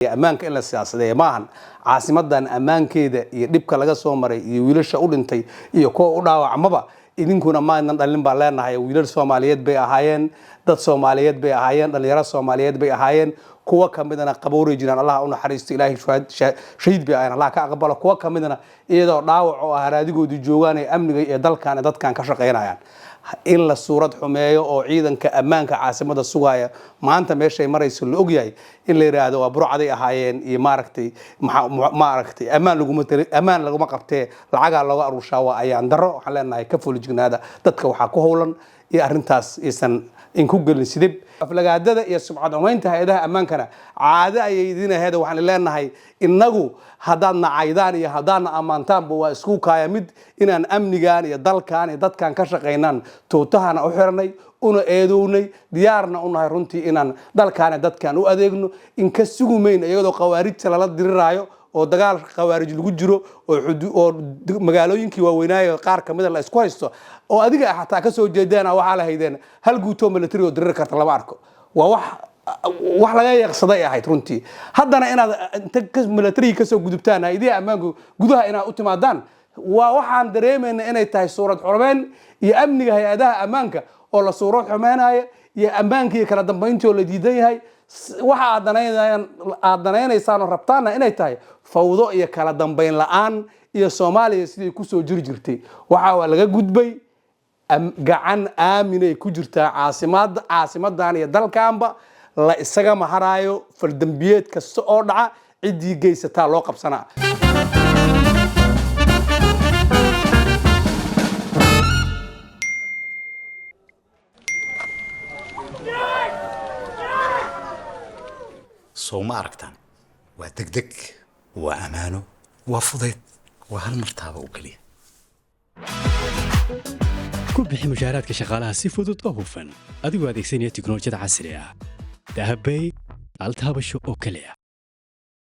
ammaanka in la siyaasadeeyo maahan caasimadan ammaankeeda iyo dhibka laga soo maray iyo wiilasha u dhintay iyo kuwa u dhaawacmaba idinkuna maadan dhalin baa leenahay wiilal Soomaaliyeed bay ahaayeen dad Soomaaliyeed bay ahaayeen dhalinyaro Soomaaliyeed bay ahaayeen kuwa kamidana qaboori jiraan Allah u naxariisto Ilaahay shahiid bay ahaayeen Allah ka aqbalo kuwa kamidana iyadoo dhaawac oo haraadigoodii joogaan ee amniga iyo dadkan ka shaqeynayaan in la suurad xumeeyo oo ciidanka ammaanka caasimada sugaya maanta meeshay marayso la og yahay in la yiraahdo waa burcaday ahaayeen iyo maaragtay ammaan laguma qabtee lacaga looga aruushaa waa ayaan daro waxaan leenahay ka fulijignaada dadka waxa ku howlan iyo arintaas isan in ku gelin sidib aflagaadada iyo subcad umaynta hay'adaha ammaankana caado ay idinaheeda waxaan leenahay inagu hadaan nacaydaan iyo hadaan amaantaanba waa isku kaaya mid inaan amnigaan iyo dalkaan iyo dadkan ka shaqeynaan tootahana u xirnay una eedownay diyaarna u nahay runtii inaan dalkaan dadkan u adeegno in ka sugumeyn iyadoo qawaarijta lala diriraayo oo dagaal qawaarij lagu jiro oo magaalooyinkii waaweynaayo qaar kamid la isku haysto oo adiga xataa ka soo jeedana waxa la haydeen hal guuto military oo dirir karta lama arko waa wax laga yaqsaday ahayd runtii haddana inaad military ka soo gudubtaan idii ammaanku gudaha inaad u timaadaan waa waxaan dareemeynaa inay tahay suurad xurmeen iyo amniga hay'adaha ammaanka oo la suurad xumeynaayo iyo ammaanka kala dambeyntii oo la diidan yahay waxa aad danaynaysaan oo rabtaana inay tahay fawdo iyo kala dambeyn la'aan iyo Soomaaliya sidii ku soo jiri jirtay waxa laga gudbay gacan aaminay ku jirtaa caasimadan iyo dalkaanba la isaga maharaayo faldambiyeed kasta oo dhaca cidii geysata loo qabsanaa sooma aragtaan waa degdeg waa amaano waa fudeed waa hal martaaba oo kaliya ku bixi mushaaraadka shaqaalaha si fudud oo hufan adigoo adeegsanaya tiknoolajiyada casriga ah dahabay hal taabasho oo kaliya